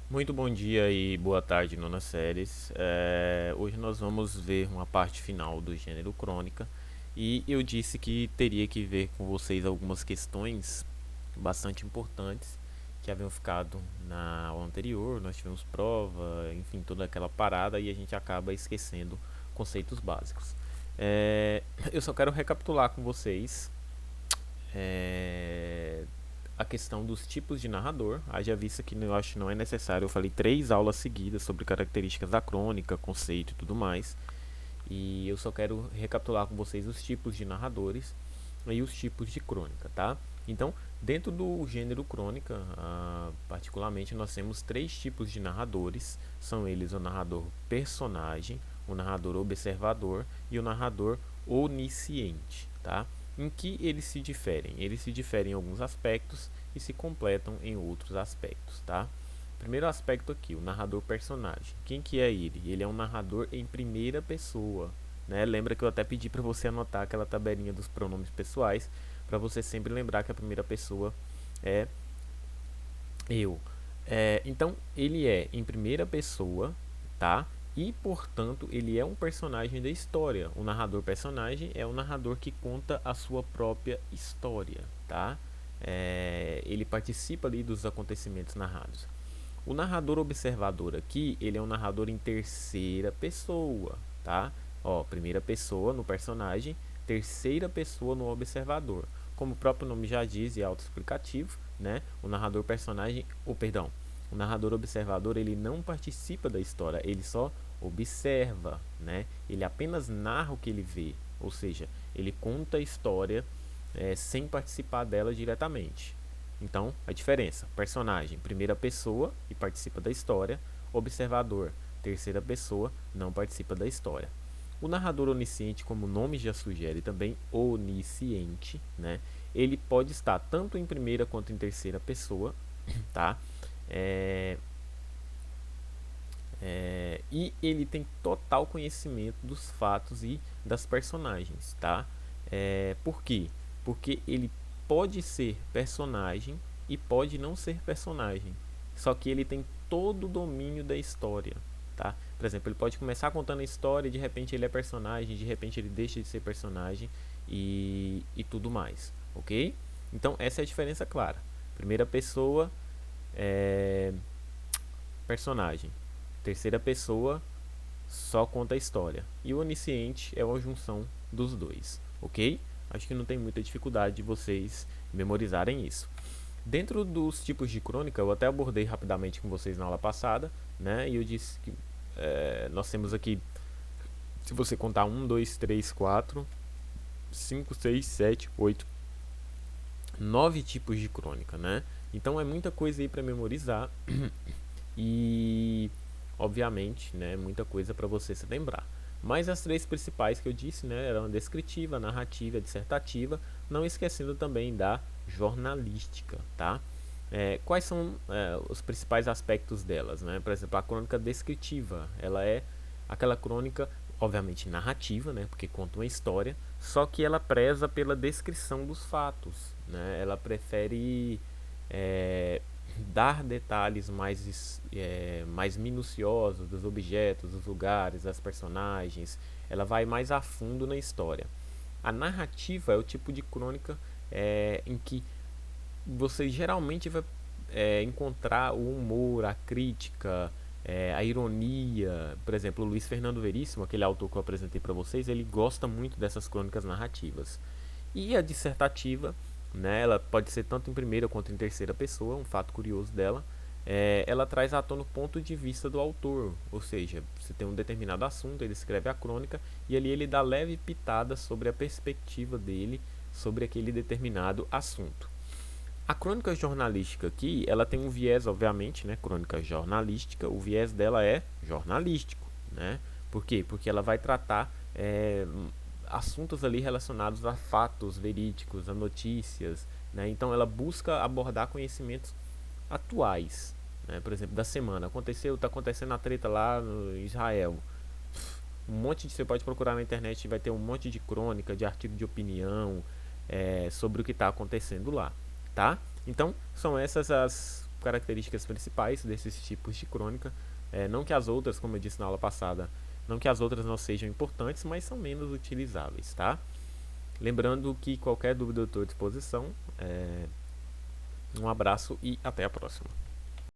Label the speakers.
Speaker 1: Muito bom dia e boa tarde, nonas séries. Hoje nós vamos ver uma parte final do gênero crônica e eu disse que teria que ver com vocês algumas questões bastante importantes que haviam ficado na aula anterior. Nós tivemos prova, enfim, toda aquela parada e a gente acaba esquecendo conceitos básicos. Eu só quero recapitular com vocês é, a questão dos tipos de narrador. Haja vista que eu acho que não é necessário. Eu falei 3 aulas seguidas sobre características da crônica, conceito e tudo mais. E eu só quero recapitular com vocês os tipos de narradores e os tipos de crônica, tá? Então, dentro do gênero crônica, particularmente, nós temos 3 tipos de narradores. São eles o narrador personagem, o narrador observador e o narrador onisciente, tá? Em que eles se diferem? Eles se diferem em alguns aspectos e se completam em outros aspectos, tá? Primeiro aspecto aqui, o narrador personagem. Quem que é ele? Ele é um narrador em primeira pessoa, né? Lembra que eu até pedi para você anotar aquela tabelinha dos pronomes pessoais, para você sempre lembrar que a primeira pessoa é eu. Então, ele é em primeira pessoa, tá? E, portanto, ele é um personagem da história. O narrador personagem é o narrador que conta a sua própria história, tá? Ele participa ali dos acontecimentos narrados. O narrador observador aqui, ele é um narrador em terceira pessoa, tá? Ó, primeira pessoa no personagem, terceira pessoa no observador. Como o próprio nome já diz e é autoexplicativo, né? O narrador personagem, o narrador observador, ele não participa da história, ele só observa, né? Ele apenas narra o que ele vê, ou seja, ele conta a história sem participar dela diretamente. Então, a diferença: personagem, primeira pessoa e participa da história; observador, terceira pessoa, não participa da história. O narrador onisciente, como o nome já sugere, também onisciente, né? Ele pode estar tanto em primeira quanto em terceira pessoa, tá? É, e ele tem total conhecimento dos fatos e das personagens, tá? Por quê? Porque ele pode ser personagem e pode não ser personagem. Só que ele tem todo o domínio da história, tá? Por exemplo, ele pode começar contando a história e de repente ele é personagem, de repente ele deixa de ser personagem e tudo mais, ok? Então essa é a diferença clara. Primeira pessoa, é, personagem. Terceira pessoa, só conta a história. E o onisciente é uma junção dos dois, ok? Acho que não tem muita dificuldade de vocês memorizarem isso. Dentro dos tipos de crônica, eu até abordei rapidamente com vocês na aula passada, né? E eu disse que nós temos aqui, se você contar 1, 2, 3, 4, 5, 6, 7, 8, 9 tipos de crônica, né? Então é muita coisa aí para memorizar e, obviamente, né, muita coisa para você se lembrar. Mas as 3 principais que eu disse, né, eram a descritiva, a narrativa, a dissertativa, não esquecendo também da jornalística, tá? Quais são os principais aspectos delas, né? Por exemplo, a crônica descritiva, ela é aquela crônica, obviamente, narrativa, né, porque conta uma história, só que ela preza pela descrição dos fatos, né? Ela prefere é, dar detalhes mais minuciosos dos objetos, dos lugares, das personagens. Ela vai mais a fundo na história. A narrativa é o tipo de crônica em que você geralmente vai encontrar o humor, a crítica, a ironia. Por exemplo, o Luiz Fernando Veríssimo, aquele autor que eu apresentei para vocês, ele gosta muito dessas crônicas narrativas. E a dissertativa, né, ela pode ser tanto em primeira quanto em terceira pessoa, um fato curioso dela. Ela traz à tona o ponto de vista do autor, ou seja, você tem um determinado assunto, ele escreve a crônica e ali ele dá leve pitada sobre a perspectiva dele sobre aquele determinado assunto. A crônica jornalística aqui, ela tem um viés, obviamente, né? Crônica jornalística, o viés dela é jornalístico, né? Por quê? Porque ela vai tratar assuntos ali relacionados a fatos verídicos, a notícias, né? Então ela busca abordar conhecimentos atuais, né? Por exemplo, da semana. Está acontecendo a treta lá no Israel. Você pode procurar na internet, vai ter um monte de crônica, de artigo de opinião sobre o que está acontecendo lá, tá? Então, são essas as características principais desses tipos de crônica. Não que as outras, como eu disse na aula passada, não que as outras não sejam importantes, mas são menos utilizáveis, tá? Lembrando que qualquer dúvida eu estou à disposição. Um abraço e até a próxima.